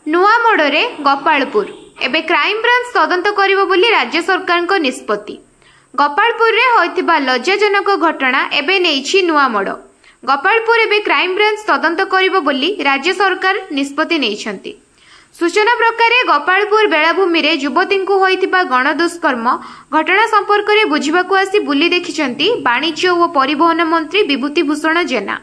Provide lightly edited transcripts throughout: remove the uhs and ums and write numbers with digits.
नुआमोड़े गोपालपुर एबे crime branch तदंत करिबो बोली राज्य सरकार निष्पत्ति। गोपालपुर रे होइतिबा लज्जाजनक घटना एबे नेइछि नुआमोड़। गोपालपुर एबे क्राइम ब्रांच तदंत करिबो बोली राज्य सरकार निष्पत्ति नेइछंती। सूचना प्रकार गोपालपुर बेलाभूमि रे युवती को होइतिबा गणदुष्कर्म घटना संपर्क में बुझिबाकू आसी बुली देखिछंती वाणिज्य और परिवहन मंत्री विभूति भूषण जेना।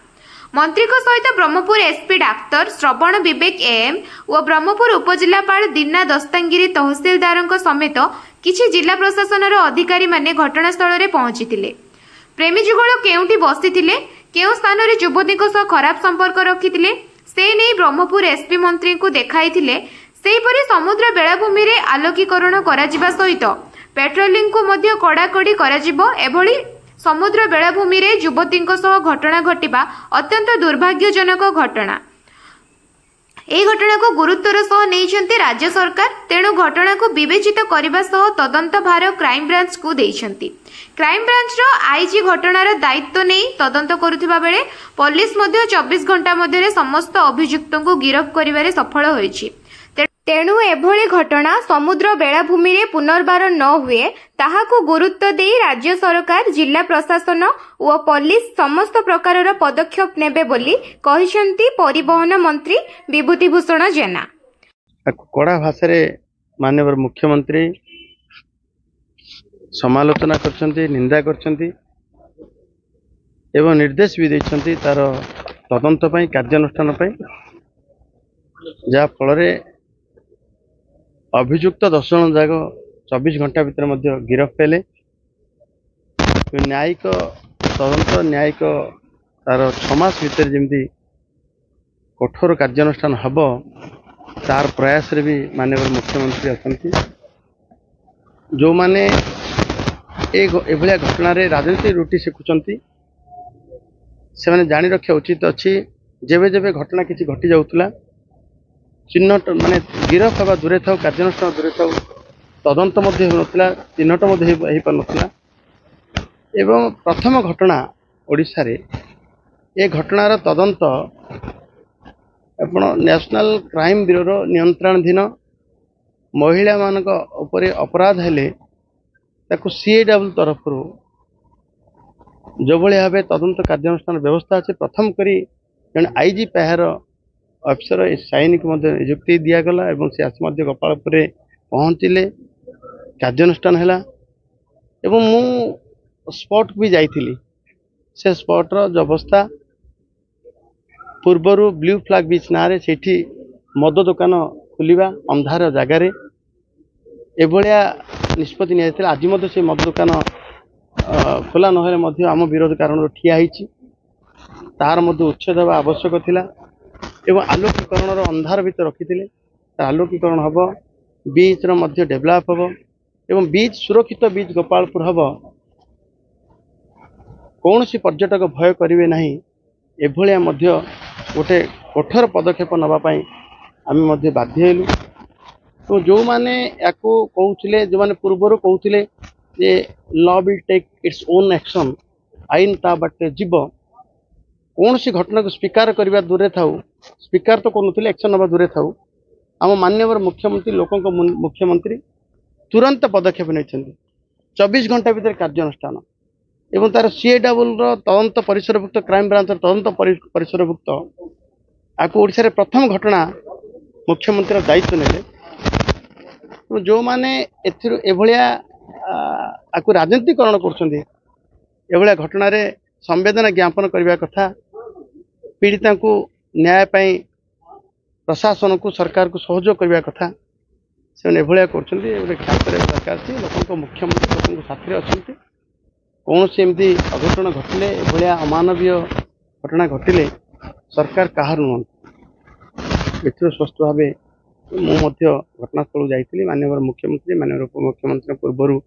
मंत्री सहित Brahmapur SP doctor Shravan Vivek AM और ब्रह्मपुर उपजिलापाल दीना दस्तांगिरी तहसीलदार समेत किछि जिला प्रशासन अधिकारी माने घटनास्थल में पहुंची। प्रेमी जुगल केउंठी बसिथिले, केउ स्थान रे युवती खराब संपर्क रखिथिले से नहीं ब्रह्मपुर एसपी मंत्री को देखाइथिले। सेहीपरि समुद्र बेलाभूमि रे आलोकीकरण कराजिबा सहित पेट्रोलिंग को मध्य कड़ाकड़ी कराजिबो। एभली समुद्र बेलाभूमि रे युवती घटना घटिबा अत्यंत दुर्भाग्यजनक घटना। এই ঘটনাକୁ ଗୁରୁତ୍ୱର ସହ ନେଇଛନ୍ତି ରାଜ୍ୟ ସରକାର। ତେଣୁ ଘଟଣାକୁ ବିବେଚିତ କରିବା ସହ ତଦନ୍ତ ଭାର କ୍ରାଇମ ବ୍ରାଞ୍ଚକୁ ଦେଇଛନ୍ତି। କ୍ରାଇମ ବ୍ରାଞ୍ଚର ଆଇଜି ଘଟଣାର ଦାୟିତ୍ୱ ନେଇ ତଦନ୍ତ କରୁଥିବା ବେଳେ ପୋଲିସ ମଧ୍ୟ 24 ଘଣ୍ଟା ମଧ୍ୟରେ ସମସ୍ତ ଅଭିଯୁକ୍ତଙ୍କୁ ଗିରଫ କରିବାରେ ସଫଳ ହୋଇଛି। तेणु एभली घटना समुद्र बेलाभूमि रे पुनर्बार न हुए ताहाकु गुरुत्व देई राज्य सरकार, जिला प्रशासन और पुलिस समस्त प्रकार पदक्षेप नेबे बोली कहिसंती परिवहन मंत्री विभूति भूषण जेना। कड़ा भाषा माननीय मुख्यमंत्री समालोचना करछंती, निंदा करछंती एवं निर्देश भी देछंती तार तदंत पई, कार्यानुष्ठान पई, जा फल अभियुक्त 10 जन जाक 24 घंटा भितर मध्य गिरफ पेले। न्यायिक तदंत, न्यायिक तार 6 मास भितर जमी कठोर कार्यानुष्ठान हम तार प्रयास रे भी माननीय मुख्यमंत्री अच्छा। जो माने एभलिया घटना रे राजनीति रुटी शिखुचंती से माने जानी रखा उचित अच्छी। जेबे जेबे घटना किसी घटी जाउतला चिन्हट माने गिरफ हवा दूरे था, कार्यानुष्ठान दूरे था, तदंत होता, चिन्हट पारना। एवं प्रथम घटना ओडिशा रे ए घटनार तदंत नेशनल क्राइम ब्यूरो नियंत्रणाधीन महिला मानक उपरे अपराध हेले ताकू सीएडब्ल्यू तरफ जो भाई भाव तदंत कार्यानुष्ठान व्यवस्था अच्छे प्रथम करी जन आईजी पाहर अफिसर साइन को नियुक्ति दिगला और से आस गोपालपुर पहुँचले, कार्यानुष्ठान है। मु स्पॉट भी जाइली। से स्पॉटर जो अवस्था पूर्वर ब्लू फ्लैग बीच ना से मद दुकान खुलवा अंधार जगार एभलिया निष्पत्ति नि आज से मद दुकान खोला नहले आम विरोध कारण ठिया तार उच्छेद हवा आवश्यक थिला एवं आलोकीकरण अंधार भीतर रखी आलोकीकरण हम बीच डेभलप हम एवं बीच सुरक्षित बीच गोपालपुर हम कौन सी पर्यटक भय करेंगे ना। एभलिया गोटे कठोर पदक्षेप नापी आम बाध्य हेलु। तो जो माने याको कहूले, जो माने पूर्वर कहूले जे law will take its own action, आईन ता बाटे जीव, कौन सी घटना को स्वीकार करने दूरे था, स्वीकार तो करूँ एक्शन ना दूरे था। आम माननीय मुख्यमंत्री लोकों को मुख्यमंत्री तुरंत पदक्षेप नहीं 24 घंटा भीतर कार्यानुष्ठान एवं तार सीएडब्ल्यू तदंत परिसरभुक्त क्राइम ब्रांच तदंत परिसरभुक्त आपको ओडिशा रे प्रथम घटना मुख्यमंत्री दायित्व ने। जो माने एभलिया आपको राजनीतिकरण कर घटना रे संवेदना ज्ञापन करने कथा, पीड़िता को न्याय पाई प्रशासन को, सरकार को सहयोग करने कथा से एभलिया कर सरकार से लोक मुख्यमंत्री लोक साथी अच्छा। कौन सी एमती अघटन घटले, एभलिया अमानवीय घटना घटिले सरकार कहार नुह। स्पष्ट भाव मुझे घटनास्थल जाइली। माननीय मुख्यमंत्री, माननीय उपमुख्यमंत्री पूर्वर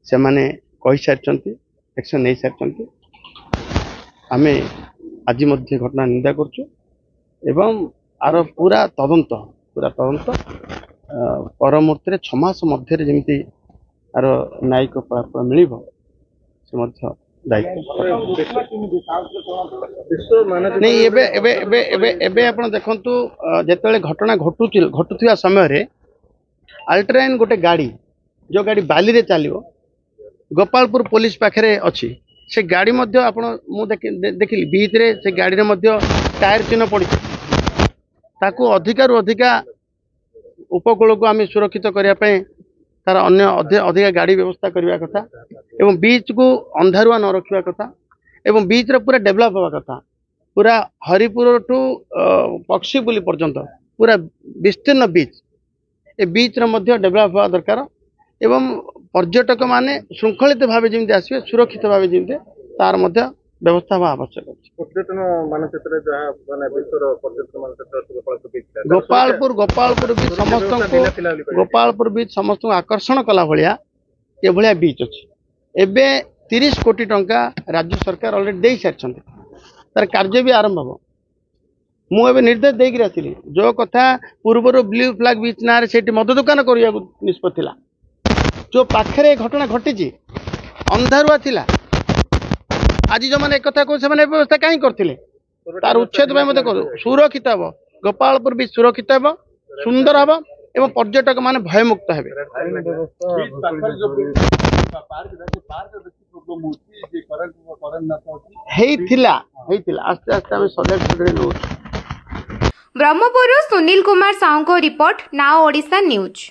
से माने कही सारी एक्शन नहीं सारी। आमे आज घटना निंदा करछु एवं आर पूरा तदंत परमुहूर्त 6 मास मध्य जमी आर न्यायिक फलाफल मिल नहीं एबे आपण देखंतु जेतेले घटना घटुथिया समय रे अल्ट्राइन गोटे गाड़ी जो गाड़ी बाली रे चलियो गोपालपुर पुलिस पाखरे अच्छी से गाड़ी मध्य आपण मु देखिली बीच रे से गाड़ी रे मध्य टायर चिन्ह पड़ी ताकू अधिका रु अधिका उपकूल को आम सुरक्षित करने तार अन्य अधिका गाड़ी व्यवस्था करने कथा एवं बीच को अंधारुआ न रखा कथा एवं बीच रे पूरा डेवलप हवा कथा पूरा हरिपुर टू पक्षीबुली पर्यंत पूरा विस्तीर्ण बीच ए बीच रे मध्य डेवलप हवा दरकार एवं पर्यटक माने श्रृंखलित भाव जमी आसवे सुरक्षित भाव जमी तार मध्य व्यवस्था हवा आवश्यक अछि। पर्यटन मानचित्र जहाँ माने विश्वर पर्यटन मानचित्र गोपालपुर बीच समस्त गोपालपुर बीच समस्त आकर्षण कला भलिया ये भलिया बीच अछि। एबे 30 कोटी टंका राज्य सरकार ऑलरेडी दे सारछन्ते तार कार्य भी आरंभ हो मु एबे निर्देश देकी आसिली जो कथा पूर्वर ब्लू फ्लैग बीच ना रे सेठी मद दुकान करिया निष्पत्तिला जो पाखरे घटना घटी अंधारुआ थिला आज जो मैंने एक कह व्यवस्था कहीं करते तार उच्छेद मत सुरक्षित हम गोपालपुर भी सुरक्षित हम सुंदर हम एवं पर्यटक माने भयमुक्त हे आस्ते आस्ते सजग। ब्रह्मपुर सुनील कुमार साहू को रिपोर्ट नाउ ओडिशा न्यूज।